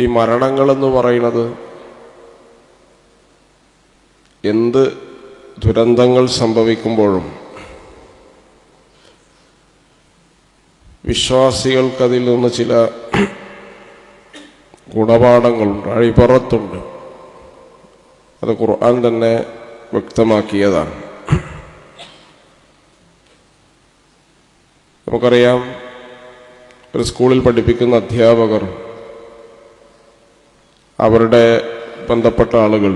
ഈ മരണങ്ങളെന്ന് പറയുന്നത് എന്ത് ദുരന്തങ്ങൾ സംഭവിക്കുമ്പോഴും വിശ്വാസികൾക്കതിൽ നിന്ന് ചില ഗുണപാഠങ്ങളുണ്ട്, അഴിബറത്തുണ്ട്. അത് ഖുർആൻ തന്നെ വ്യക്തമാക്കിയതാണ്. നമുക്കറിയാം, ഒരു സ്കൂളിൽ പഠിപ്പിക്കുന്ന അധ്യാപകർ, അവരുടെ ബന്ധപ്പെട്ട ആളുകൾ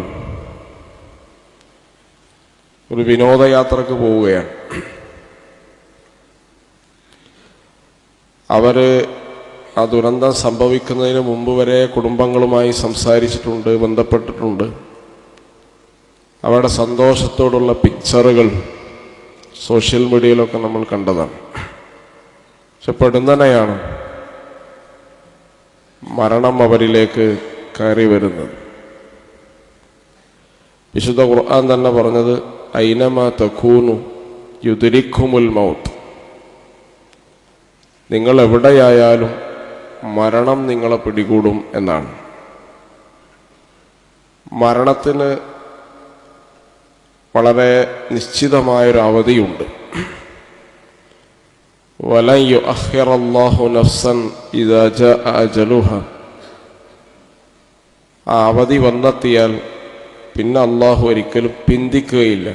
ഒരു വിനോദയാത്രക്ക് പോവുകയാണ്. ആ ദുരന്തം സംഭവിക്കുന്നതിന് മുമ്പ് വരെ കുടുംബങ്ങളുമായി സംസാരിച്ചിട്ടുണ്ട്, ബന്ധപ്പെട്ടിട്ടുണ്ട്. അവരുടെ സന്തോഷത്തോടുള്ള പിക്ചറുകൾ സോഷ്യൽ മീഡിയയിലൊക്കെ നമ്മൾ കണ്ടതാണ്. പക്ഷെ പെടുന്നനെയാണ് മരണം അവരിലേക്ക് കയറി വരുന്നത്. വിശുദ്ധ ഖുർആൻ തന്നെ പറഞ്ഞത് ഐനമാ തകൂനു യുദ്രിക്കുമുൽ മൗത്ത്. നിങ്ങൾ എവിടെയായാലും മരണം നിങ്ങളെ പിടികൂടും എന്നാണ്. മരണത്തിന് വളരെ നിശ്ചിതമായൊരു അവധിയുണ്ട്. വലൻ യുഅഖിറല്ലാഹു നഫ്സൻ ഇദാ ജാഅ അജലുഹ. ആ അവധി വന്നെത്തിയാൽ പിന്നെ അള്ളാഹു ഒരിക്കലും പിന്തിക്കുകയില്ല,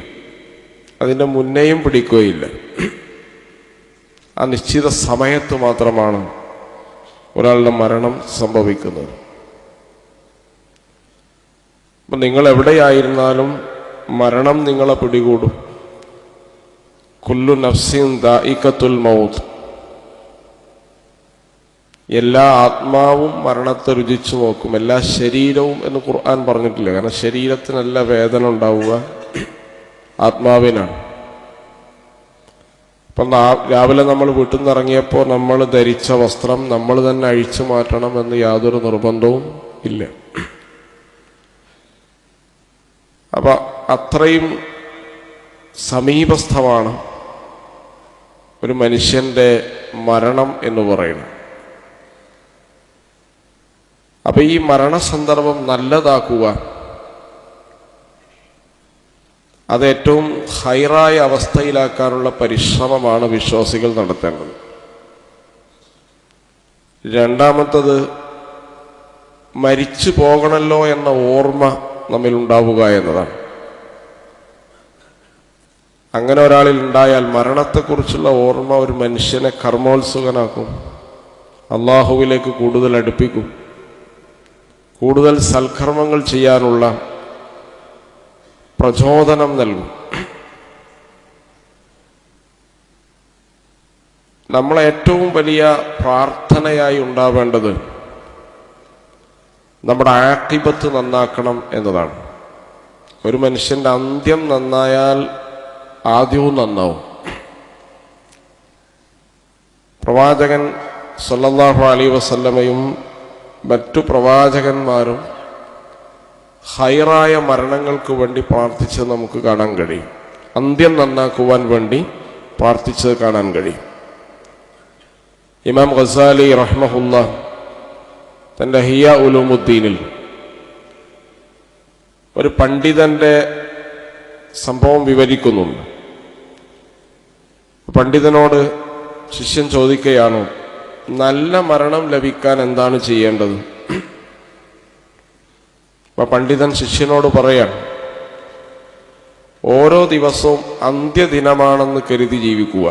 അതിൻ്റെ മുന്നേയും പിടിക്കുകയില്ല. ആ നിശ്ചിത സമയത്ത് മാത്രമാണ് ഒരാളുടെ മരണം സംഭവിക്കുന്നത്. അപ്പം നിങ്ങൾ എവിടെയായിരുന്നാലും മരണം നിങ്ങളെ പിടികൂടും. കുല്ലു നഫ്സിൻ ദാഇഖത്തുൽ മൗത്ത്. എല്ലാ ആത്മാവും മരണത്തെ രുചിച്ചു നോക്കും. എല്ലാ ശരീരവും എന്ന് ഖുർആൻ പറഞ്ഞിട്ടില്ല. കാരണം ശരീരത്തിനല്ല വേദന ഉണ്ടാവുക, ആത്മാവിനാണ്. അപ്പം രാവിലെ നമ്മൾ വീട്ടിൽ നിന്ന് ഇറങ്ങിയപ്പോൾ നമ്മൾ ധരിച്ച വസ്ത്രം നമ്മൾ തന്നെ അഴിച്ചു മാറ്റണം എന്ന് യാതൊരു നിർബന്ധവും ഇല്ല. അപ്പം അത്രയും സമീപസ്ഥമാണ് ഒരു മനുഷ്യൻ്റെ മരണം എന്ന് പറയുന്നത്. അപ്പൊ ഈ മരണസന്ദർഭം നല്ലതാക്കുക, അത് ഏറ്റവും ഹൈറായ അവസ്ഥയിലാക്കാനുള്ള പരിശ്രമമാണ് വിശ്വാസികൾ നടത്തേണ്ടത്. രണ്ടാമത്തത്, മരിച്ചു പോകണമല്ലോ എന്ന ഓർമ്മ നമ്മിലുണ്ടാവുക എന്നതാണ്. അങ്ങനെ ഒരാളിൽ ഉണ്ടായാൽ മരണത്തെക്കുറിച്ചുള്ള ഓർമ്മ ഒരു മനുഷ്യനെ കർമ്മോത്സുകനാക്കും, അള്ളാഹുവിലേക്ക് കൂടുതൽ അടുപ്പിക്കും, കൂടുതൽ സൽക്കർമ്മങ്ങൾ ചെയ്യാനുള്ള പ്രചോദനം നൽകും. നമ്മളെ ഏറ്റവും വലിയ പ്രാർത്ഥനയായി ഉണ്ടാവേണ്ടത് നമ്മുടെ ആഖിബത്ത് നന്നാക്കണം എന്നതാണ്. ഒരു മനുഷ്യൻ്റെ അന്ത്യം നന്നായാൽ ആദ്യവും നന്നാവും. പ്രവാചകൻ സല്ലല്ലാഹു അലൈഹി വസല്ലമയും മറ്റു പ്രവാചകന്മാരും ഹൈറായ മരണങ്ങൾക്ക് വേണ്ടി പ്രാർത്ഥിച്ചത് നമുക്ക് കാണാൻ കഴിയും. അന്ത്യം നന്നാക്കുവാൻ വേണ്ടി പ്രാർത്ഥിച്ചത് കാണാൻ കഴിയും. ഇമാം ഗസാലി റഹ്മഹുല്ലാഹ് തൻ്റെ ഹിയ ഉലൂമുദ്ദീനിൽ ഒരു പണ്ഡിതന്റെ സംഭവം വിവരിക്കുന്നുണ്ട്. പണ്ഡിതനോട് ശിഷ്യൻ ചോദിക്കുകയാണ്, നല്ല മരണം ലഭിക്കാൻ എന്താണ് ചെയ്യേണ്ടത്? അപ്പൊ പണ്ഡിതൻ ശിഷ്യനോട് പറയാണ്, ഓരോ ദിവസവും അന്ത്യദിനമാണെന്ന് കരുതി ജീവിക്കുക.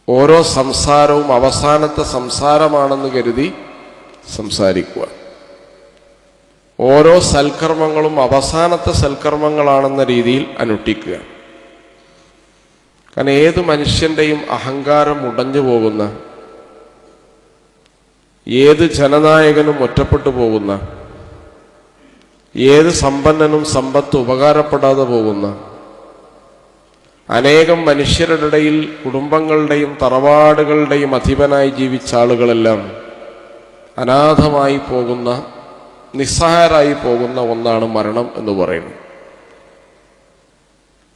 ഓരോ സംസാരവും അവസാനത്തെ സംസാരമാണെന്ന് കരുതി സംസാരിക്കുക. ഓരോ സൽക്കർമ്മങ്ങളും അവസാനത്തെ സൽക്കർമ്മങ്ങളാണെന്ന രീതിയിൽ അനുഷ്ഠിക്കുക. കാരണം ഏത് മനുഷ്യൻ്റെയും അഹങ്കാരം ഉടഞ്ഞു പോകുന്ന, ഏത് ജനനായകനും ഒറ്റപ്പെട്ടു പോകുന്ന, ഏത് സമ്പന്നനും സമ്പത്ത് ഉപകാരപ്പെടാതെ പോകുന്ന, അനേകം മനുഷ്യരുടെ ഇടയിൽ കുടുംബങ്ങളുടെയും തറവാടുകളുടെയും അധിപനായി ജീവിച്ച ആളുകളെല്ലാം അനാഥമായി പോകുന്ന, നിസ്സഹായരായി പോകുന്ന ഒന്നാണ് മരണം എന്ന് പറയുന്നത്.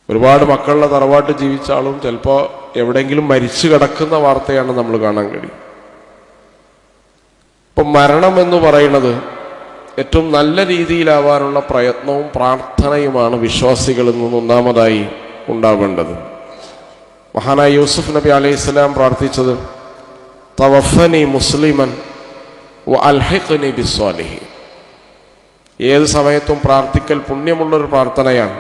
ഒരുപാട് മക്കളുടെ തറവാട്ട് ജീവിച്ച ആളും ചിലപ്പോൾ എവിടെയെങ്കിലും മരിച്ചു കിടക്കുന്ന വാർത്തയാണ് നമ്മൾ കാണാൻ കഴിയും. ഇപ്പം മരണം എന്ന് പറയുന്നത് ഏറ്റവും നല്ല രീതിയിലാവാനുള്ള പ്രയത്നവും പ്രാർത്ഥനയുമാണ് വിശ്വാസികളിൽ നിന്ന് ഒന്നാമതായി ഉണ്ടാവേണ്ടത്. മഹാനായ യൂസുഫ് നബി അലൈഹിസ്സലാം പ്രാർത്ഥിച്ചത് തവഫനി മുസ്ലിമൻ വ അൽഹിഖ്നി ബിസ്സാലിഹീൻ. ഏത് സമയത്തും പ്രാർത്ഥിക്കൽ പുണ്യമുള്ളൊരു പ്രാർത്ഥനയാണ്.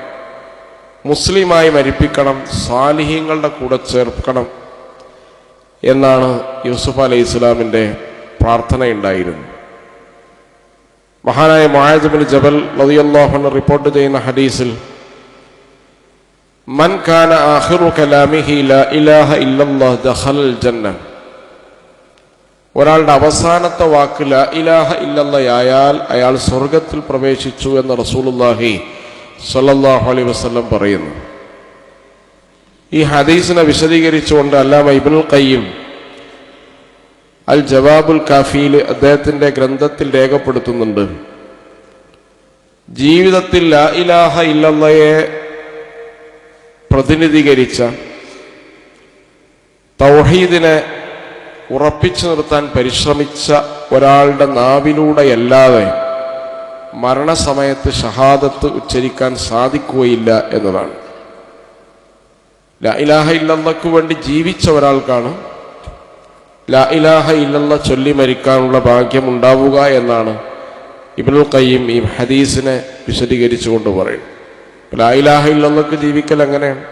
മുസ്ലിമായി മരിപ്പിക്കണം, സാലിഹീങ്ങളുടെ കൂടെ ചേർക്കണം എന്നാണ് യൂസുഫ് അലൈഹി ഇസ്ലാമിൻ്റെ പ്രാർത്ഥനയുണ്ടായിരുന്നു. മഹാനായ മുആദ് ബിൻ ജബൽ റളിയല്ലാഹു അൻഹു റിപ്പോർട്ട് ചെയ്യുന്ന ഹദീസിൽ മൻ കാന ആഖിറു കലാമിഹി ലാ ഇലാഹ ഇല്ലല്ലാഹ് ദഖലൽ ജന്ന, ഒരാളുടെ അവസാനത്തെ വാക്ക് ലാ ഇലാഹ ഇല്ലല്ലാഹ് ആയാൽ അയാൾ സ്വർഗത്തിൽ പ്രവേശിച്ചു എന്ന് റസൂലുള്ളാഹി സ്വല്ലല്ലാഹു അലൈഹി വസല്ലം പറയുന്നു. ഈ ഹദീസിനെ വിശദീകരിച്ചുകൊണ്ട് അല്ലാമ ഇബ്നുൽ ഖയ്യിം അൽ ജവാബുൽ കാഫിയിൽ അദ്ദേഹത്തിൻ്റെ ഗ്രന്ഥത്തിൽ രേഖപ്പെടുത്തുന്നുണ്ട്, ജീവിതത്തിൽ ലാ ഇലാഹ ഇല്ലല്ലാഹയെ പ്രതിനിധീകരിച്ച തൗഹീദിനെ ഉറപ്പിച്ചു നിർത്താൻ പരിശ്രമിച്ച ഒരാളുടെ നാവിലൂടെയല്ലാതെ മരണസമയത്ത് ഷഹാദത്ത് ഉച്ചരിക്കാൻ സാധിക്കുകയില്ല എന്നതാണ്. ലാ ഇലാഹ ഇല്ലല്ലാഹ്ക്ക് വേണ്ടി ജീവിച്ച ഒരാൾക്കാണ് ലാ ഇലാഹ ഇല്ലല്ലാഹ് ചൊല്ലി മരിക്കാനുള്ള ഭാഗ്യം ഉണ്ടാവുക എന്നാണ് ഇബ്നുൽ ഖയ്യിം ഈ ഹദീസിനെ വിശദീകരിച്ചുകൊണ്ട് പറയും. ലാ ഇലാഹ ഇല്ലല്ലാഹ്ക്ക് ജീവിക്കൽ എങ്ങനെയാണ്?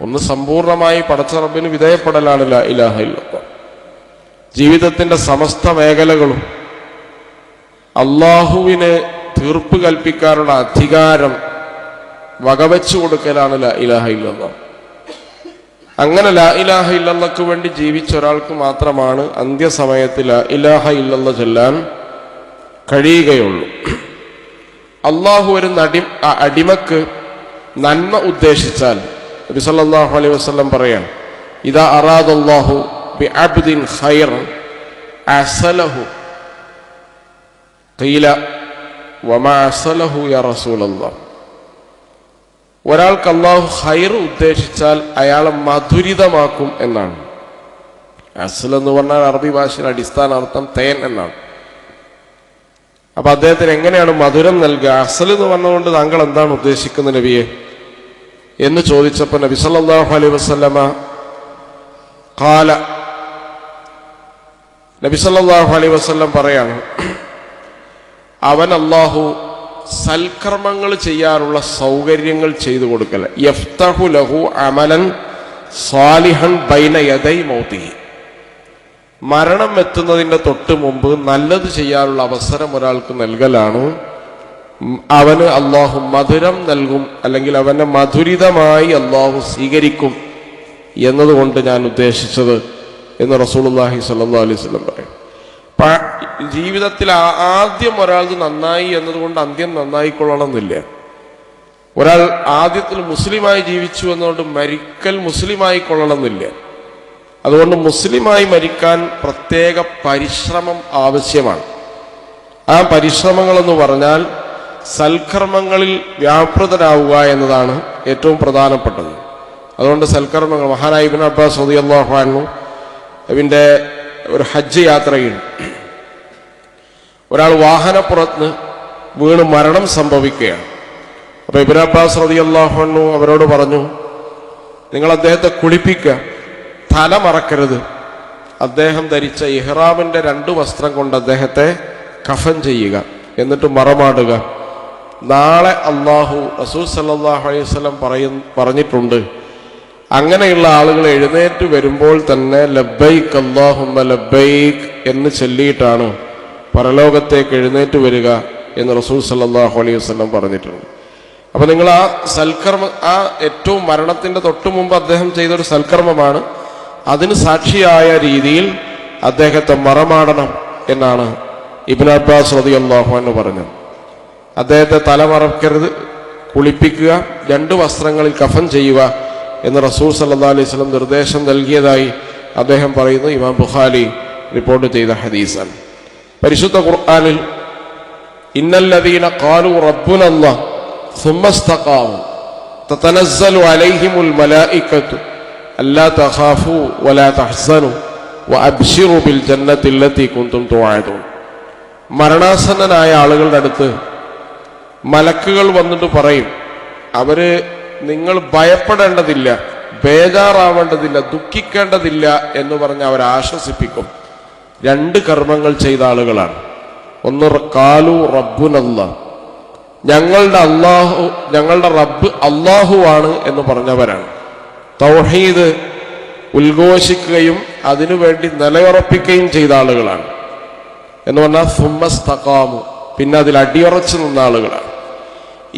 ഒന്ന് സമ്പൂർണമായി പടച്ച റബ്ബിന് വിധേയപ്പെടലാണ് ലാ ഇലാഹ ഇല്ലല്ലാഹ്. ജീവിതത്തിൻ്റെ സമസ്ത മേഖലകളും അള്ളാഹുവിന് തീർപ്പ് കൽപ്പിക്കാനുള്ള അധികാരം വകവെച്ചു കൊടുക്കലാണ് ലാ ഇലാഹ ഇല്ലല്ലാഹ്. അങ്ങനെ ലാ ഇലാഹ ഇല്ലല്ലാഹ്ക്ക് വേണ്ടി ജീവിച്ച ഒരാൾക്ക് മാത്രമാണ് അന്ത്യസമയത്ത് ലാ ഇലാഹ ഇല്ലല്ലാഹ് ചൊല്ലാൻ കഴിയുകയുള്ളൂ. അള്ളാഹു ഒരു അടിമക്ക് നന്മ ഉദ്ദേശിച്ചാൽ നബി സല്ലല്ലാഹു അലൈഹി വസല്ലം പറയാൻ, ഇദാ അറാദല്ലാഹു ബിഅബ്ദിൻ ഖൈറൻ അസലഹു ഖീല വമാ അസലഹു യാ റസൂലല്ലാഹ്. ഒരാൾക്ക് അള്ളാഹു ഖൈർ ഉദ്ദേശിച്ചാൽ അയാളെ മധുരിതമാക്കും എന്നാണ്. അസൽ എന്ന് പറഞ്ഞാൽ അറബി ഭാഷയുടെ അടിസ്ഥാന അർത്ഥം തേൻ എന്നാണ്. അപ്പൊ അദ്ദേഹത്തിന് എങ്ങനെയാണ് മധുരം നൽകുക? അസൽ എന്ന് പറഞ്ഞുകൊണ്ട് താങ്കൾ എന്താണ് ഉദ്ദേശിക്കുന്നത് നബിയെ എന്ന് ചോദിച്ചപ്പോൾ നബി സല്ലല്ലാഹു അലൈഹി വസല്ലമ ഖാല, നബി സല്ലല്ലാഹു അലൈഹി വസല്ലം പറയാണ്, അവൻ അല്ലാഹു സൽക്കർമ്മങ്ങൾ ചെയ്യാനുള്ള സൗകര്യങ്ങൾ ചെയ്തു കൊടുക്കല. യഫ്തഹു ലഹു അമലൻ സാലിഹൻ ബൈന യദൈ മൗതിഹി, മരണം എത്തുന്നതിൻ്റെ തൊട്ട് മുമ്പ് നല്ലത് ചെയ്യാനുള്ള അവസരം ഒരാൾക്ക് നൽകലാണ് അവന് അള്ളാഹു മധുരം നൽകും, അല്ലെങ്കിൽ അവനെ മധുരിതമായി അള്ളാഹു സ്വീകരിക്കും എന്നതുകൊണ്ട് ഞാൻ ഉദ്ദേശിച്ചത് എന്ന് റസൂലുള്ളാഹി സ്വല്ലല്ലാഹു അലൈഹി വസല്ലം പറയും. ജീവിതത്തിൽ ആദ്യം ഒരാൾ നന്നായി എന്നതുകൊണ്ട് അന്ത്യം നന്നായിക്കൊള്ളണമെന്നില്ല. ഒരാൾ ആദ്യത്തിൽ മുസ്ലിമായി ജീവിച്ചു എന്നതുകൊണ്ട് മരിക്കൽ മുസ്ലിമായി കൊള്ളണമെന്നില്ല. അതുകൊണ്ട് മുസ്ലിമായി മരിക്കാൻ പ്രത്യേക പരിശ്രമം ആവശ്യമാണ്. ആ പരിശ്രമങ്ങളെന്ന് പറഞ്ഞാൽ സൽക്കർമ്മങ്ങളിൽ വ്യാപൃതരാവുക എന്നതാണ് ഏറ്റവും പ്രധാനപ്പെട്ടത്. അതുകൊണ്ട് സൽക്കർമ്മങ്ങൾ, മഹാനായ ഇബ്നു അബ്ബാസ് റളിയല്ലാഹു അൻഹു അതിൻ്റെ ഒരു ഹജ്ജ് യാത്രയിൽ ഒരാൾ വാഹനപ്പുറത്ത് വീണ് മരണം സംഭവിക്കുകയാണ്. അപ്പോൾ ഇബ്നു അബ്ബാസ് റളിയല്ലാഹു അൻഹു അവരോട് പറഞ്ഞു, നിങ്ങൾ അദ്ദേഹത്തെ കുളിപ്പിക്കുക, തല മറക്കരുത്. അദ്ദേഹം ധരിച്ച ഇഹ്റാമിൻ്റെ 2 വസ്ത്രം കൊണ്ട് അദ്ദേഹത്തെ കഫൻ ചെയ്യുക, എന്നിട്ട് മറമാടുക. നാളെ അള്ളാഹു റസൂൽ സല്ലല്ലാഹു അലൈഹി വസല്ലം പറഞ്ഞിട്ടുണ്ട്, അങ്ങനെയുള്ള ആളുകൾ എഴുന്നേറ്റ് വരുമ്പോൾ തന്നെ ലബ്ബൈക് അല്ലാഹുമ്മ ലബ്ബൈക് എന്ന് ചൊല്ലിയിട്ടാണ് പരലോകത്തേക്ക് എഴുന്നേറ്റ് വരിക എന്ന് റസൂൽ സല്ലല്ലാഹു അലൈഹി വസല്ലം പറഞ്ഞിട്ടുണ്ട്. അപ്പൊ നിങ്ങൾ ആ സൽക്കർമ്മ, ആ ഏറ്റവും മരണത്തിന്റെ തൊട്ടു മുമ്പ് അദ്ദേഹം ചെയ്തൊരു സൽക്കർമ്മമാണ്, അതിന് സാക്ഷിയായ രീതിയിൽ അദ്ദേഹത്തെ മറമാടണം എന്നാണ് ഇബ്നു അബ്ബാസ് റളിയല്ലാഹു അൻഹു പറഞ്ഞത്. അദ്ദേഹത്തെ തലമറക്കരുത്, കുളിപ്പിക്കുക, 2 വസ്ത്രങ്ങളിൽ കഫൻ ചെയ്യുക എന്ന് റസൂൽ സല്ലല്ലാഹു അലൈഹി വസല്ലം നിർദ്ദേശം നൽകിയതായി അദ്ദേഹം പറയുന്നു. ഇമാം ബുഖാരി റിപ്പോർട്ട് ചെയ്ത ഹദീസാണ്. പരിശുദ്ധ ഖുർആനിൽ ഇന്നല്ലദീന ഖാലു റബ്ബുനല്ലാഹ് ثم استقاموا تتنزل عليهم الملائكة ألا تخافوا ولا تحزنوا وأبشروا بالجنة التي كنتم توعدون. മരണാസന്നനായ ആളുകളുടെ അടുത്ത് മലക്കുകൾ വന്നിട്ട് പറയും, അവര് നിങ്ങൾ ഭയപ്പെടേണ്ടതില്ല, ബേജാറാവേണ്ടതില്ല, ദുഃഖിക്കേണ്ടതില്ല എന്ന് പറഞ്ഞ് അവരെ ആശ്വസിപ്പിക്കും. 2 കർമ്മങ്ങൾ ചെയ്ത ആളുകളാണ്. ഒന്ന് കാലു റബ്ബുനല്ലാ, ഞങ്ങളുടെ റബ്ബ് അള്ളാഹുവാണ് എന്ന് പറഞ്ഞവരാണ്. തൗഹീദ് ഉദ്ഘോഷിക്കുകയും അതിനുവേണ്ടി നിലയുറപ്പിക്കുകയും ചെയ്ത ആളുകളാണ്. എന്ന് പറഞ്ഞാൽ സുമ്മസ്തഖാമു, പിന്നെ അതിൽ അടിയുറച്ചു നിന്ന ആളുകളാണ്.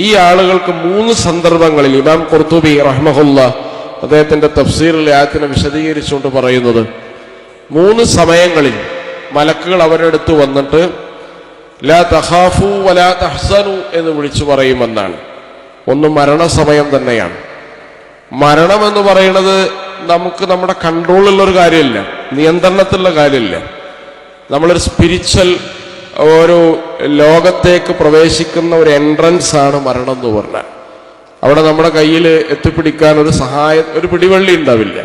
ഈ ആളുകൾക്ക് 3 സന്ദർഭങ്ങളിൽ ഇമാം ഖുർത്തുബി റഹ്മഹുല്ലാഹ് അദ്ദേഹത്തിന്റെ തഫ്സീറിലെ ആയത്തിനെ വിശദീകരിച്ചുകൊണ്ട് പറയുന്നത്, 3 സമയങ്ങളിൽ മലക്കുകൾ അവരുടെ അടുത്ത് വന്നിട്ട് ലാ തഖാഫു വലാ തഹ്സനു എന്ന് വിളിച്ചു പറയുമെന്നാണ്. ഒന്ന് മരണസമയം തന്നെയാണ്. മരണം എന്ന് പറയുന്നത് നമുക്ക് നമ്മുടെ കൺട്രോളിലുള്ളൊരു കാര്യമില്ല, നിയന്ത്രണത്തിലുള്ള കാര്യമില്ല. നമ്മളൊരു സ്പിരിച്വൽ ഒരു ലോകത്തേക്ക് പ്രവേശിക്കുന്ന ഒരു എൻട്രൻസ് ആണ് മരണം എന്ന് പറഞ്ഞാൽ. അവിടെ നമ്മുടെ കയ്യിൽ എത്തിപ്പിടിക്കാൻ ഒരു പിടിവള്ളി ഉണ്ടാവില്ല.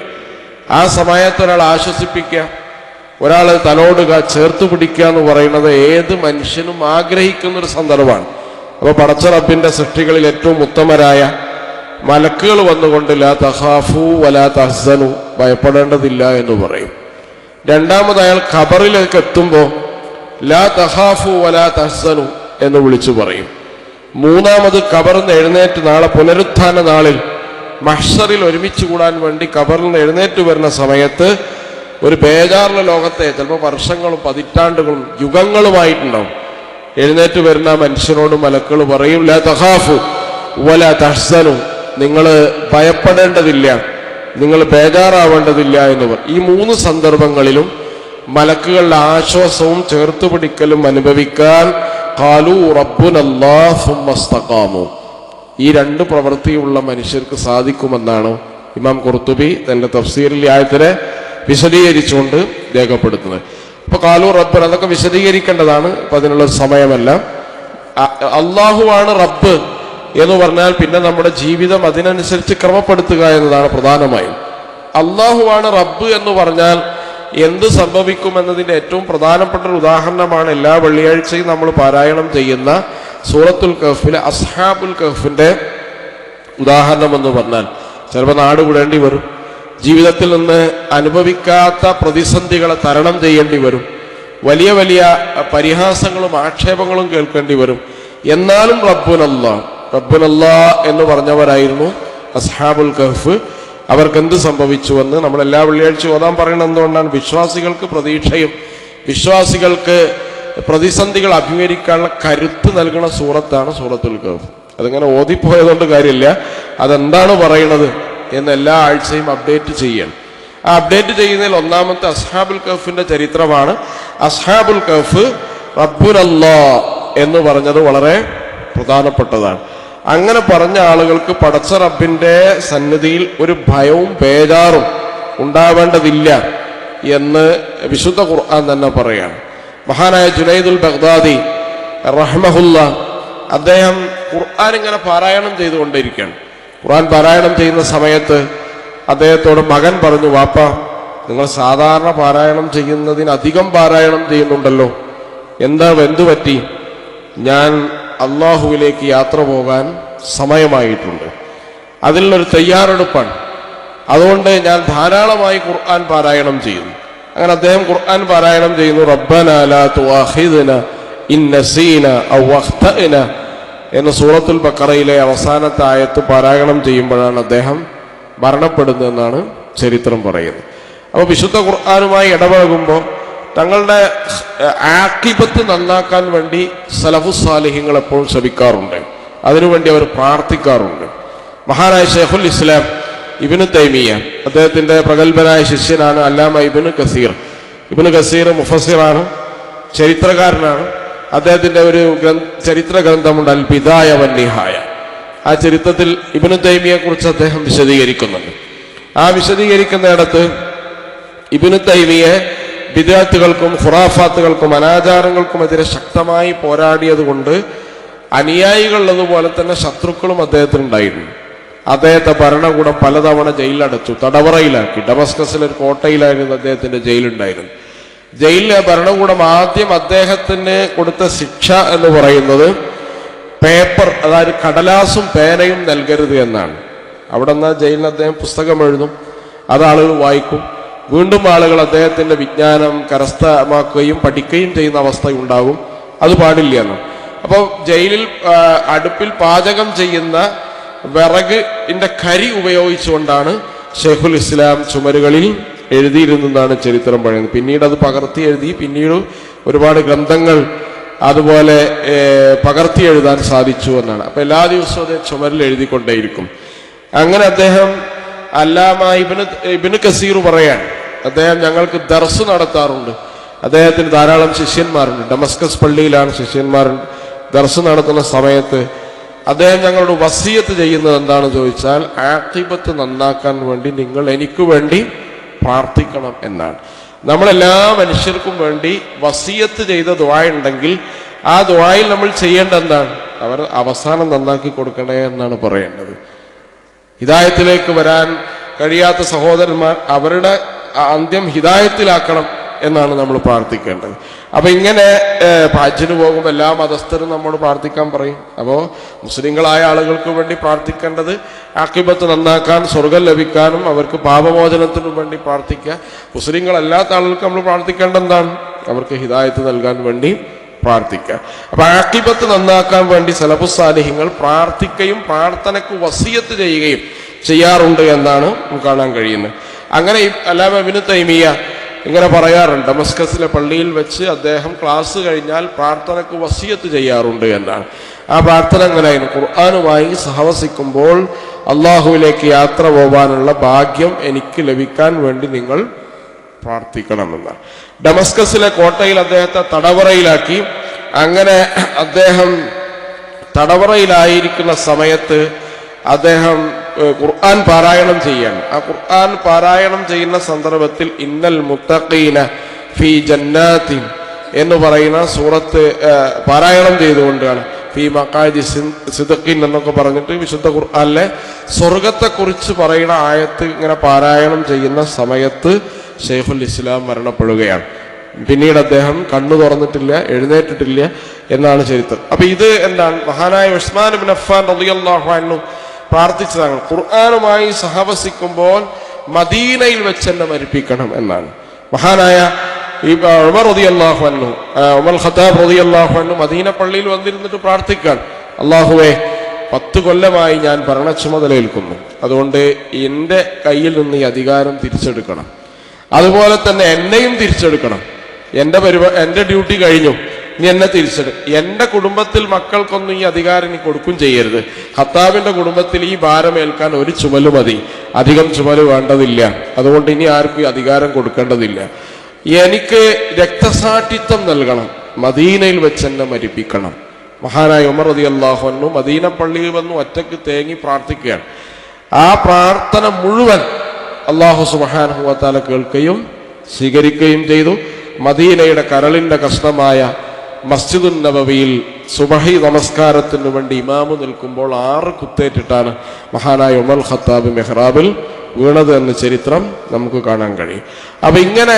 ആ സമയത്ത് ഒരാൾ ആശ്വസിപ്പിക്കുക, ഒരാൾ തലോടുക, ചേർത്ത് പിടിക്കുക എന്ന് പറയുന്നത് ഏത് മനുഷ്യനും ആഗ്രഹിക്കുന്നൊരു സന്ദർഭമാണ്. അപ്പോൾ പടച്ച റബ്ബിന്റെ സൃഷ്ടികളിൽ ഏറ്റവും ഉത്തമരായ മലക്കുകൾ വന്നുകൊണ്ട് ലാ തഖാഫു വലാ തഹ്സനു, ഭയപ്പെടേണ്ടതില്ല എന്ന് പറയും. രണ്ടാമത് അയാൾ ഖബറിലേക്ക് എത്തുമ്പോൾ ലാ തഖാഫു വലാ തഹ്സനു എന്ന് വിളിച്ചു പറയും. മൂന്നാമത് ഖബറിൽ നിന്ന് എഴുന്നേറ്റ് നാളെ പുനരുത്ഥാന നാളിൽ മഹ്ശറിൽ ഒരുമിച്ച് കൂടാൻ വേണ്ടി ഖബറിൽ നിന്ന് എഴുന്നേറ്റ് വരുന്ന സമയത്ത് ഒരു ബേജാറിലെ ലോകത്തെ ചിലപ്പോൾ വർഷങ്ങളും പതിറ്റാണ്ടുകളും യുഗങ്ങളുമായിട്ടുണ്ടാവും. എഴുന്നേറ്റ് വരുന്ന മനുഷ്യനോട് മലക്കുകൾ പറയും ലാ തഖാഫു വലാ തഹ്സനു, നിങ്ങൾ ഭയപ്പെടേണ്ടതില്ല, നിങ്ങൾ ബേജാറാവേണ്ടതില്ല എന്ന് പറയും. ഈ 3 സന്ദർഭങ്ങളിലും മലക്കുകളുടെ ആശ്വാസവും ചേർത്തുപിടിക്കലും അനുഭവിക്കാൻ ഖാലു റബ്ബുനല്ലാഹ് സുമ്മസ്തഖാമു, ഈ 2 പ്രവൃത്തിയുള്ള മനുഷ്യർക്ക് സാധിക്കുമെന്നാണ് ഇമാം ഖുർത്തുബി തന്റെ തഫ്സീറിലെ ആയത്തിനെ വിശദീകരിച്ചുകൊണ്ട് രേഖപ്പെടുത്തുന്നത്. അപ്പൊ ഖാലു റബ്ബൻ, അതൊക്കെ വിശദീകരിക്കേണ്ടതാണ്, അപ്പൊ അതിനുള്ള സമയമല്ല. അള്ളാഹുവാണ് റബ്ബ് എന്ന് പറഞ്ഞാൽ പിന്നെ നമ്മുടെ ജീവിതം അതിനനുസരിച്ച് ക്രമപ്പെടുത്തുക എന്നതാണ് പ്രധാനമായും. അള്ളാഹുവാണ് റബ്ബ് എന്ന് പറഞ്ഞാൽ എന്ത് സംഭവിക്കുമെന്നതിന്റെ ഏറ്റവും പ്രധാനപ്പെട്ട ഒരു ഉദാഹരണമാണ് എല്ലാ വെള്ളിയാഴ്ചയും നമ്മൾ പാരായണം ചെയ്യുന്ന സൂറത്തുൽ കഹ്ഫിലെ അസ്ഹാബുൽ കഹ്ഫിന്റെ ഉദാഹരണം എന്ന് പറഞ്ഞാൽ ചിലപ്പോൾ നാട് വിടേണ്ടി വരും, ജീവിതത്തിൽ നിന്ന് അനുഭവിക്കാത്ത പ്രതിസന്ധികളെ തരണം ചെയ്യേണ്ടി വരും, വലിയ വലിയ പരിഹാസങ്ങളും ആക്ഷേപങ്ങളും കേൾക്കേണ്ടി വരും. എന്നാലും റബ്ബുനല്ലാ എന്ന് പറഞ്ഞവരായിരുന്നു അസ്ഹാബുൽ കഹ്ഫ്. അവർക്ക് എന്ത് സംഭവിച്ചുവെന്ന് നമ്മൾ എല്ലാ വെള്ളിയാഴ്ച ഓതാൻ പറയുന്നത് എന്തുകൊണ്ടാണ്? വിശ്വാസികൾക്ക് പ്രതീക്ഷയും വിശ്വാസികൾക്ക് പ്രതിസന്ധികൾ അഭിമുഖീകരിക്കാനുള്ള കരുത്ത് നൽകുന്ന സൂറത്താണ് സൂറത്തുൽ കഹ്ഫ്. അതിങ്ങനെ ഓതിപ്പോയതുകൊണ്ട് കാര്യമില്ല, അതെന്താണ് പറയുന്നത് എന്ന് എല്ലാ ആഴ്ചയും അപ്ഡേറ്റ് ചെയ്യണം. ആ അപ്ഡേറ്റ് ചെയ്യുന്നതിൽ ഒന്നാമത്തെ അസ്ഹാബുൽ കഹ്ഫിന്റെ ചരിത്രമാണ്. അസ്ഹാബുൽ കഹ്ഫ് റബ്ബുനല്ലാ എന്ന് പറഞ്ഞത് വളരെ പ്രധാനപ്പെട്ടതാണ്. അങ്ങനെ പറഞ്ഞ ആളുകൾക്ക് പടച്ച റബ്ബിന്റെ സന്നിധിയിൽ ഒരു ഭയവും ബേജാറും ഉണ്ടാവേണ്ടതില്ല എന്ന് വിശുദ്ധ ഖുർആൻ തന്നെ പറയാണ്. മഹാനായ ജുനൈദുൽ ബഗ്ദാദി റഹ്മഹുല്ല അദ്ദേഹം ഖുർആൻ ഇങ്ങനെ പാരായണം ചെയ്തുകൊണ്ടിരിക്കുകയാണ്. ഖുർആൻ പാരായണം ചെയ്യുന്ന സമയത്ത് അദ്ദേഹത്തോട് മകൻ പറഞ്ഞു, വാപ്പ, നിങ്ങൾ സാധാരണ പാരായണം ചെയ്യുന്നതിനധികം പാരായണം ചെയ്യുന്നുണ്ടല്ലോ, എന്തു പറ്റി? ഞാൻ അള്ളാഹുവിലേക്ക് യാത്ര പോകാൻ സമയമായിട്ടുണ്ട്, അതിനുള്ളൊരു തയ്യാറെടുപ്പാണ്, അതുകൊണ്ട് ഞാൻ ധാരാളമായി ഖുർആൻ പാരായണം ചെയ്യുന്നു. അങ്ങനെ അദ്ദേഹം ഖുർആൻ പാരായണം ചെയ്യുന്നു. റബ്ബനാ ലാ തുആഖിദ്നാ ഇൻ നസീനാ ഔ അഖ്തഅനാ എന്ന സൂറത്തുൽ ബഖറയിലെ അവസാനത്തെ ആയത്ത് പാരായണം ചെയ്യുമ്പോഴാണ് അദ്ദേഹം മരണപ്പെടുന്നതെന്നാണ് ചരിത്രം പറയുന്നത്. അപ്പോൾ വിശുദ്ധ ഖുർആനുമായി ഇടപഴകുമ്പോൾ തങ്ങളുടെ ആഖിബത്ത് നന്നാക്കാൻ വേണ്ടി സലഫുസ് സാലിഹ്യങ്ങൾ എപ്പോഴും ശ്രമിക്കാറുണ്ട്, അതിനുവേണ്ടി അവർ പ്രാർത്ഥിക്കാറുണ്ട്. മഹാനായ ശൈഖുൽ ഇസ്ലാം ഇബ്നു തൈമിയ്യ, അദ്ദേഹത്തിന്റെ പ്രഗത്ഭനായ ശിഷ്യനാണ് അല്ലാമ ഇബ്നു കസീർ. ഇബ്നു കസീർ മുഫസ്സിറാണ്, ചരിത്രകാരനാണ്. അദ്ദേഹത്തിന്റെ ഒരു ചരിത്ര ഗ്രന്ഥമുണ്ട് അൽ ബിദായ വൻ നിഹായ. ആ ചരിത്രത്തിൽ ഇബ്നു തൈമിയെ കുറിച്ച് അദ്ദേഹം വിശദീകരിക്കുന്നുണ്ട്. ആ വിശദീകരിക്കുന്നിടത്ത് ഇബ്നു തൈമിയെ ബിദ്അത്തുകൾക്കും ഖുറാഫാത്തുകൾക്കും അനാചാരങ്ങൾക്കുമെതിരെ ശക്തമായി പോരാടിയത് കൊണ്ട് അനുയായികളുള്ളതുപോലെ തന്നെ ശത്രുക്കളും അദ്ദേഹത്തിനുണ്ടായിരുന്നു. അദ്ദേഹത്തെ ഭരണകൂടം പലതവണ ജയിലടച്ചു, തടവറയിലാക്കി. ഡമസ്കസിൽ ഒരു കോട്ടയിലായിരുന്നു അദ്ദേഹത്തിന്റെ ജയിലുണ്ടായിരുന്നു. ജയിലിലെ ഭരണകൂടം ആദ്യം അദ്ദേഹത്തിന് കൊടുത്ത ശിക്ഷ എന്ന് പറയുന്നത് പേപ്പർ, അതായത് കടലാസും പേനയും നൽകരുത് എന്നാണ്. അവിടെ നിന്ന് ജയിലിൽ അദ്ദേഹം പുസ്തകം എഴുതും, അത് ആളുകൾ വായിക്കും. വീണ്ടും ആളുകൾ അദ്ദേഹത്തിന്റെ വിജ്ഞാനം കരസ്ഥമാക്കുകയും പഠിക്കുകയും ചെയ്യുന്ന അവസ്ഥ ഉണ്ടാകും. അത് പാടില്ല എന്ന്. അപ്പോൾ ജയിലിൽ അടുപ്പിൽ പാചകം ചെയ്യുന്ന വിറകിന്റെ കരി ഉപയോഗിച്ചുകൊണ്ടാണ് ഷെയ്ഖുൽ ഇസ്ലാം ചുമരുകളിൽ എഴുതിയിരുന്നെന്നാണ് ചരിത്രം പറയുന്നത്. പിന്നീട് അത് പകർത്തി എഴുതി, പിന്നീട് ഒരുപാട് ഗ്രന്ഥങ്ങൾ അതുപോലെ പകർത്തി എഴുതാൻ സാധിച്ചു എന്നാണ്. അപ്പൊ എല്ലാ ദിവസവും അദ്ദേഹം ചുമരിൽ എഴുതിക്കൊണ്ടേയിരിക്കും. അങ്ങനെ അദ്ദേഹം അല്ലാമ ഇബ്നു കസീർ പറയാൻ, അദ്ദേഹം ഞങ്ങൾക്ക് ദർസ് നടത്താറുണ്ട്. അദ്ദേഹത്തിന് ധാരാളം ശിഷ്യന്മാരുണ്ട്. ഡമസ്കസ് പള്ളിയിലാണ് ശിഷ്യന്മാർ. ദർസ് നടത്തുന്ന സമയത്ത് അദ്ദേഹം ഞങ്ങളോട് വസിയത്ത് ചെയ്യുന്നത് എന്താണെന്ന് ചോദിച്ചാൽ, ആഖിബത്ത് നന്നാക്കാൻ വേണ്ടി നിങ്ങൾ എനിക്ക് വേണ്ടി പ്രാർത്ഥിക്കണം എന്നാണ്. നമ്മളെല്ലാ മനുഷ്യർക്കും വേണ്ടി വസിയത്ത് ചെയ്ത ദുആ ഉണ്ടെങ്കിൽ ആ ദുആയിൽ നമ്മൾ ചെയ്യേണ്ട എന്താണ്? അവർ അവസാനം നന്നാക്കി കൊടുക്കണേ എന്നാണ് പറയേണ്ടത്. ഹിദായത്തിലേക്ക് വരാൻ കഴിയാത്ത സഹോദരന്മാർ അവരുടെ അന്ത്യം ഹിദായത്തിലാക്കണം എന്നാണ് നമ്മൾ പ്രാർത്ഥിക്കേണ്ടത്. അപ്പൊ ഇങ്ങനെ ഹജ്ജിന് പോകുമ്പോൾ എല്ലാ മതസ്ഥരും നമ്മോട് പ്രാർത്ഥിക്കാൻ പറയും. അപ്പോൾ മുസ്ലിങ്ങളായ ആളുകൾക്ക് വേണ്ടി പ്രാർത്ഥിക്കേണ്ടത് ആഖിബത്ത് നന്നാക്കാൻ, സ്വർഗം ലഭിക്കാനും അവർക്ക് പാപമോചനത്തിനും വേണ്ടി പ്രാർത്ഥിക്കുക. മുസ്ലിങ്ങളല്ലാത്ത ആളുകൾക്ക് നമ്മൾ പ്രാർത്ഥിക്കേണ്ട എന്താണ്? അവർക്ക് ഹിദായത്ത് നൽകാൻ വേണ്ടി പ്രാർത്ഥിക്കുക. അപ്പൊ ആഖിബത്ത് നന്നാക്കാൻ വേണ്ടി സലഫുസ് സാലിഹ്യങ്ങൾ പ്രാർത്ഥിക്കുകയും പ്രാർത്ഥനയ്ക്ക് വസിയത്ത് ചെയ്യുകയും ചെയ്യാറുണ്ട് എന്നാണ് നമുക്ക് കാണാൻ കഴിയുന്നത്. അങ്ങനെ അല്ലാമ ഇബ്നു തൈമിയ്യ ഇങ്ങനെ പറയാറുണ്ട്, ഡമസ്കസിലെ പള്ളിയിൽ വെച്ച് അദ്ദേഹം ക്ലാസ് കഴിഞ്ഞാൽ പ്രാർത്ഥനയ്ക്ക് വസിയത്ത് ചെയ്യാറുണ്ട് എന്നാണ്. ആ പ്രാർത്ഥന എങ്ങനെയായിരുന്നു? ഖുർആനുമായി സഹവസിക്കുമ്പോൾ അള്ളാഹുവിലേക്ക് യാത്ര പോകാനുള്ള ഭാഗ്യം എനിക്ക് ലഭിക്കാൻ വേണ്ടി നിങ്ങൾ പ്രാർത്ഥിക്കണമെന്നാണ്. ഡമസ്കസിലെ കോട്ടയിൽ അദ്ദേഹത്തെ തടവറയിലാക്കി. അങ്ങനെ അദ്ദേഹം തടവറയിലായിരിക്കുന്ന സമയത്ത് അദ്ദേഹം ഖുർആൻ പാരായണം ചെയ്യാണ്. ആ ഖുർആൻ പാരായണം ചെയ്യുന്ന സന്ദർഭത്തിൽ ഇന്നൽ മുത്തഖീന ഫീ ജന്നാത്തിൻ എന്ന് പറയുന്ന സൂറത്ത് പാരായണം ചെയ്തുകൊണ്ടാണ് ഫീ മഖാദി സിദ്ഖിൻ എന്നൊക്കെ പറഞ്ഞിട്ട് വിശുദ്ധ ഖുർആനിലെ സ്വർഗത്തെക്കുറിച്ച് പറയുന്ന ആയത്ത് ഇങ്ങനെ പാരായണം ചെയ്യുന്ന സമയത്ത് ഷെയ്ഖുൽ ഇസ്ലാം മരണപ്പെടുകയാണ്. പിന്നീട് അദ്ദേഹം കണ്ണു തുറന്നിട്ടില്ല, എഴുന്നേറ്റിട്ടില്ല എന്നാണ് ചരിത്രം. അപ്പൊ ഇത് എന്താണ്? മഹാനായ ഉസ്മാൻ ഇബ്നു അഫ്ഫാൻ റളിയല്ലാഹു അൻഹു പ്രാർത്ഥിച്ചതാണ്, ഖുർആനുമായി സഹവസിക്കുമ്പോൾ മദീനയിൽ വെച്ച് എന്നെ മരിപ്പിക്കണം എന്നാണ്. മഹാനായ ഉമർ റളിയല്ലാഹു അൻഹു, ഉമർ ഖത്താബ് റളിയല്ലാഹു അൻഹു മദീന പള്ളിയിൽ വന്നിരുന്നിട്ട് പ്രാർത്ഥിക്കാൻ, അല്ലാഹുവേ 10 കൊല്ലമായി ഞാൻ ഭരണ ചുമതലയേൽക്കുന്നു, അതുകൊണ്ട് എൻ്റെ കയ്യിൽ നിന്ന് ഈ അധികാരം തിരിച്ചെടുക്കണം, അതുപോലെ തന്നെ എന്നെയും തിരിച്ചെടുക്കണം, എൻ്റെ ഡ്യൂട്ടി കഴിഞ്ഞു, ഇനി എന്നെ തിരിച്ചെടുക്കും, എൻ്റെ കുടുംബത്തിൽ മക്കൾക്കൊന്നും ഈ അധികാരം ഇനി കൊടുക്കും ചെയ്യരുത്, ഖത്താബിന്റെ കുടുംബത്തിൽ ഈ ഭാരം ഏൽക്കാൻ ഒരു ചുമല് മതി, അധികം ചുമല് വേണ്ടതില്ല, അതുകൊണ്ട് ഇനി ആർക്കും ഈ അധികാരം കൊടുക്കേണ്ടതില്ല, എനിക്ക് രക്തസാക്ഷിത്വം നൽകണം, മദീനയിൽ വെച്ച് എന്നെ മരിപ്പിക്കണം. മഹാനായ ഉമർ റളിയല്ലാഹു അൻഹു മദീന പള്ളിയിൽ വന്ന് ഒറ്റയ്ക്ക് തേങ്ങി പ്രാർത്ഥിക്കുകയാണ്. ആ പ്രാർത്ഥന മുഴുവൻ അല്ലാഹു സുബ്ഹാനഹു വ തആല കേൾക്കുകയും സ്വീകരിക്കുകയും ചെയ്തു. മദീനയുടെ കരളിന്റെ കഷ്ണമായ മസ്ജിദുൻ നബവിയിൽ സുബഹി നമസ്കാരത്തിന് വേണ്ടി ഇമാമ് നിൽക്കുമ്പോൾ 6 കുത്തേറ്റിട്ടാണ് മഹാനായ ഉമർ ഖത്താബ് മെഹ്റാബിൽ വീണത് എന്ന ചരിത്രം നമുക്ക് കാണാൻ കഴിയും. അപ്പൊ ഇങ്ങനെ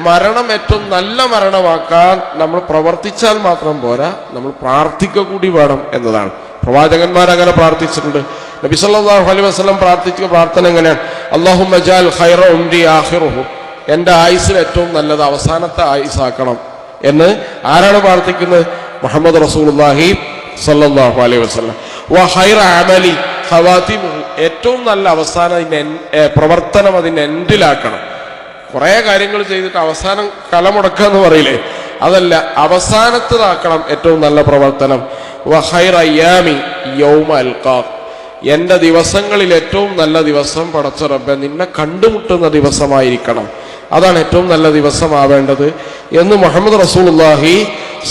മരണം ഏറ്റവും നല്ല മരണമാക്കാൻ നമ്മൾ പ്രവർത്തിച്ചാൽ മാത്രം പോരാ, നമ്മൾ പ്രാർത്ഥിക്കുക കൂടി വേണം എന്നതാണ്. പ്രവാചകന്മാർ അങ്ങനെ പ്രാർത്ഥിച്ചിട്ടുണ്ട്. നബി സല്ലല്ലാഹു അലൈഹി വസല്ലം പ്രാർത്ഥിച്ച പ്രാർത്ഥന എങ്ങനെയാണ്? അല്ലാഹുമ്മ ജഅൽ ഖൈറ ഉംരി ആഖിറുഹു, എൻ്റെ ആയുസ്സിൽ ഏറ്റവും നല്ലത് അവസാനത്തെ ആയുസ്സാക്കണം എന്ന് ആരാണ് പ്രാർത്ഥിക്കുന്നത്? മുഹമ്മദ് റസൂലുള്ളാഹി സല്ലല്ലാഹു അലൈഹി വസല്ലം. വ ഖൈറ അമലി ഖവാതിമുഹു, ഏറ്റവും നല്ല അവസാനം പ്രവർത്തനം അതിൻ്റെ എൻഡിലാക്കണം. കുറേ കാര്യങ്ങൾ ചെയ്തിട്ട് അവസാനം കലമുടക്കുക എന്ന് പറയില്ലേ, അതല്ല, അവസാനത്തതാക്കണം ഏറ്റവും നല്ല പ്രവർത്തനം. വ ഖൈറ അയ്യാമി യൗമ അൽഖാക്, എൻ്റെ ദിവസങ്ങളിൽ ഏറ്റവും നല്ല ദിവസം പടച്ച റബ്ബേ നിന്നെ കണ്ടുമുട്ടുന്ന ദിവസമായിരിക്കണം, അതാണ് ഏറ്റവും നല്ല ദിവസമാവേണ്ടത് എന്ന് മുഹമ്മദ് റസൂലുള്ളാഹി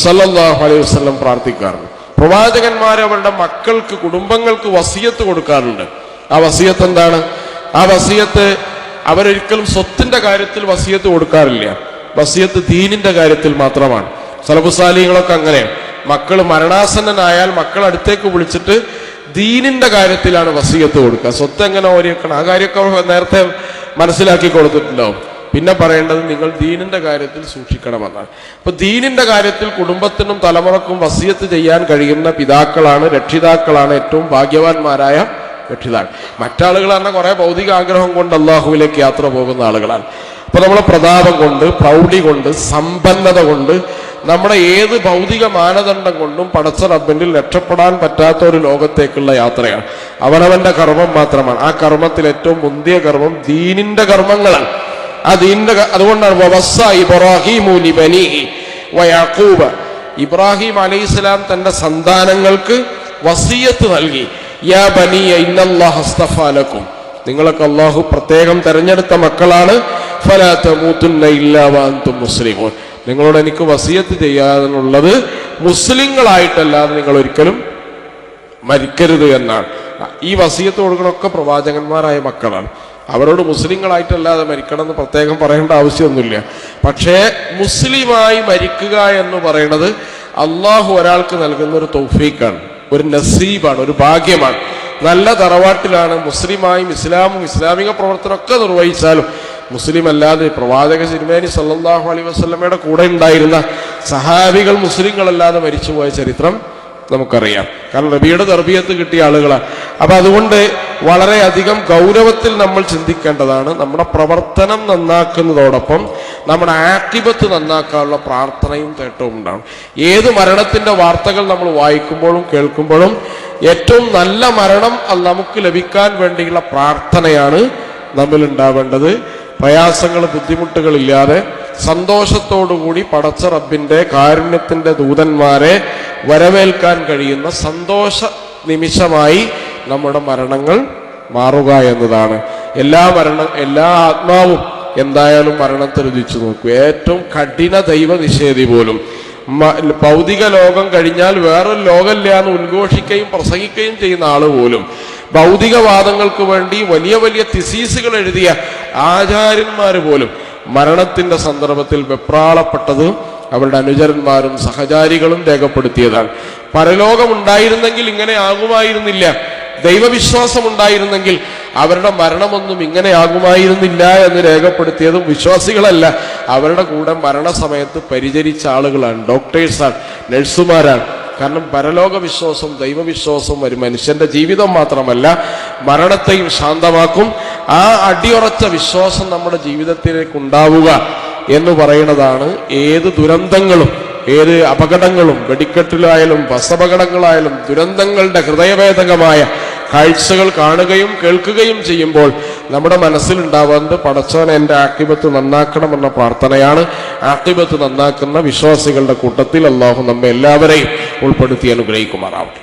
സല്ലല്ലാഹു അലൈഹി വസല്ലം പ്രാർത്ഥിക്കാറുണ്ട്. പ്രവാചകന്മാർ അവരുടെ മക്കൾക്ക്, കുടുംബങ്ങൾക്ക് വസിയത്ത് കൊടുക്കാറുണ്ട്. ആ വസിയത്ത് എന്താണ്? ആ വസിയത്ത് അവരൊരിക്കലും സ്വത്തിന്റെ കാര്യത്തിൽ വസിയത്ത് കൊടുക്കാറില്ല, വസിയത്ത് ദീനിന്റെ കാര്യത്തിൽ മാത്രമാണ്. സലഫുസ് സാലിഹ്യങ്ങളൊക്കെ അങ്ങനെയാണ്. മക്കൾ മരണാസന്നനായാൽ മക്കൾ അടുത്തേക്ക് വിളിച്ചിട്ട് ദീനിന്റെ കാര്യത്തിലാണ് വസിയത്ത് കൊടുക്കുക. സ്വത്ത് എങ്ങനെ ഓരിവെക്കണം ആ കാര്യമൊക്കെ നേരത്തെ മനസ്സിലാക്കി കൊടുത്തിട്ടുണ്ടാവും. പിന്നെ പറയേണ്ടത് നിങ്ങൾ ദീനിന്റെ കാര്യത്തിൽ സൂക്ഷിക്കണമെന്നാണ്. അപ്പൊ ദീനിന്റെ കാര്യത്തിൽ കുടുംബത്തിനും തലമുറക്കും വസിയത്ത് ചെയ്യാൻ കഴിയുന്ന പിതാക്കളാണ്, രക്ഷിതാക്കളാണ് ഏറ്റവും ഭാഗ്യവാന്മാരായ രക്ഷിതാക്കൾ. മറ്റാളുകൾ പറഞ്ഞാൽ കുറെ ഭൗതിക ആഗ്രഹം കൊണ്ട് അള്ളാഹുവിലേക്ക് യാത്ര പോകുന്ന ആളുകളാണ്. അപ്പൊ നമ്മളെ പ്രതാപം കൊണ്ട്, പ്രൗഢി കൊണ്ട്, സമ്പന്നത കൊണ്ട്, നമ്മുടെ ഏത് ഭൗതിക മാനദണ്ഡം കൊണ്ടും പടച്ച റബ്ബിൽ രക്ഷപ്പെടാൻ പറ്റാത്ത ഒരു ലോകത്തേക്കുള്ള യാത്രയാണ്. അവനവന്റെ കർമ്മം മാത്രമാണ്. ആ കർമ്മത്തിൽ ഏറ്റവും മുന്തിയ കർമ്മം ദീനിന്റെ കർമ്മങ്ങളാണ്. ആ ദീനിന്റെ അതുകൊണ്ടാണ് ഇബ്രാഹിം അലൈഹിസ്സലാം തന്റെ സന്താനങ്ങൾക്ക് വസിയത്ത് നൽകി, യാ ബനിയ ഇന്നല്ലാഹ അസ്തഫാ ലക്കും, നിങ്ങളൊക്കെ അള്ളാഹു പ്രത്യേകം തെരഞ്ഞെടുത്ത മക്കളാണ്, ഫലാ തമൂതുന്ന ഇല്ലാ വഅൻതും മുസ്ലിമൂൻ, നിങ്ങളോട് എനിക്ക് വസിയത്ത് ചെയ്യാനുള്ളത് മുസ്ലിങ്ങളായിട്ടല്ലാതെ നിങ്ങൾ ഒരിക്കലും മരിക്കരുത് എന്നാണ്. ഈ വസിയത്ത് കൊടുക്കണമൊക്കെ പ്രവാചകന്മാരായ മക്കളാണ്. അവരോട് മുസ്ലിങ്ങളായിട്ടല്ലാതെ മരിക്കണം എന്ന് പ്രത്യേകം പറയേണ്ട ആവശ്യമൊന്നുമില്ല. പക്ഷേ മുസ്ലിമായി മരിക്കുക എന്ന് പറയുന്നത് അള്ളാഹു ഒരാൾക്ക് നൽകുന്ന ഒരു തൗഫീഖാണ്, ഒരു നസീബാണ്, ഒരു ഭാഗ്യമാണ്. നല്ല തറവാട്ടിലാണ് മുസ്ലിമായും ഇസ്ലാമും ഇസ്ലാമിക പ്രവർത്തനമൊക്കെ നിർവഹിച്ചാലും മുസ്ലിം അല്ലാതെ പ്രവാചക തിരുമേനി സല്ലല്ലാഹു അലൈഹി വസല്ലമയുടെ കൂടെ ഉണ്ടായിരുന്ന സഹാബികൾ മുസ്ലിങ്ങളല്ലാതെ മരിച്ചുപോയ ചരിത്രം നമുക്കറിയാം. കാരണം നബിയുടെ തർബിയത്ത് കിട്ടിയ ആളുകളാണ്. അപ്പൊ അതുകൊണ്ട് വളരെയധികം ഗൗരവത്തിൽ നമ്മൾ ചിന്തിക്കേണ്ടതാണ്. നമ്മുടെ പ്രവർത്തനം നന്നാക്കുന്നതോടൊപ്പം നമ്മുടെ ആഖിബത്ത് നന്നാക്കാനുള്ള പ്രാർത്ഥനയും തേട്ടവും ഉണ്ടാവണം. ഏത് മരണത്തിന്റെ വാർത്തകൾ നമ്മൾ വായിക്കുമ്പോഴും കേൾക്കുമ്പോഴും ഏറ്റവും നല്ല മരണം നമുക്ക് ലഭിക്കാൻ വേണ്ടിയുള്ള പ്രാർത്ഥനയാണ് നമ്മിൽ ഉണ്ടാവേണ്ടത്. പ്രയാസങ്ങൾ, ബുദ്ധിമുട്ടുകളില്ലാതെ സന്തോഷത്തോടുകൂടി പടച്ച റബ്ബിന്റെ കാരുണ്യത്തിന്റെ ദൂതന്മാരെ വരവേൽക്കാൻ കഴിയുന്ന സന്തോഷ നിമിഷമായി നമ്മുടെ മരണങ്ങൾ മാറുക എന്നതാണ്. എല്ലാ ആത്മാവും എന്തായാലും മരണത്തെ രുചിച്ചു നോക്കൂ. ഏറ്റവും കഠിന ദൈവ നിഷേധി പോലും ഭൗതിക ലോകം കഴിഞ്ഞാൽ വേറൊരു ലോകമില്ല എന്ന് ഉദ്ഘോഷിക്കുകയും പ്രസംഗിക്കുകയും ചെയ്യുന്ന ആള് പോലും, ഭൗതികവാദങ്ങൾക്ക് വേണ്ടി വലിയ വലിയ തിസീസുകൾ എഴുതിയ ആചാര്യന്മാർ പോലും മരണത്തിന്റെ സന്ദർഭത്തിൽ വെപ്രാളപ്പെട്ടത് അവരുടെ അനുചരന്മാരും സഹചാരികളും രേഖപ്പെടുത്തിയതാണ്. പരലോകമുണ്ടായിരുന്നെങ്കിൽ ഇങ്ങനെ ആകുമായിരുന്നില്ല, ദൈവവിശ്വാസം ഉണ്ടായിരുന്നെങ്കിൽ അവരുടെ മരണമൊന്നും ഇങ്ങനെ ആകുമായിരുന്നില്ല എന്ന് രേഖപ്പെടുത്തിയതും വിശ്വാസികളല്ല, അവരുടെ കൂടെ മരണസമയത്ത് പരിചരിച്ച ആളുകളാണ്, ഡോക്ടേഴ്സാണ്, നഴ്സുമാരാണ്. കാരണം പരലോക വിശ്വാസം, ദൈവവിശ്വാസം ഒരു മനുഷ്യന്റെ ജീവിതം മാത്രമല്ല മരണത്തെയും ശാന്തമാക്കും. ആ അടിയുറച്ച വിശ്വാസം നമ്മുടെ ജീവിതത്തിലേക്ക് ഉണ്ടാവുക എന്ന് പറയുന്നതാണ് ഏത് ദുരന്തങ്ങളും, ഏത് അപകടങ്ങളും, വെടിക്കെട്ടിലായാലും ബസ്സപകടങ്ങളായാലും ദുരന്തങ്ങളുടെ ഹൃദയവേദകമായ കാഴ്ചകൾ കാണുകയും കേൾക്കുകയും ചെയ്യുമ്പോൾ നമ്മുടെ മനസ്സിലുണ്ടാവുന്നത് പടച്ചോൻ എൻ്റെ ആഖിബത്ത് നന്നാക്കണമെന്ന പ്രാർത്ഥനയാണ്. ആഖിബത്ത് നന്നാക്കുന്ന വിശ്വാസികളുടെ കൂട്ടത്തിൽ അല്ലാഹു നമ്മെ എല്ലാവരെയും ഉൾപ്പെടുത്തി അനുഗ്രഹിക്കുമാറാവട്ടെ.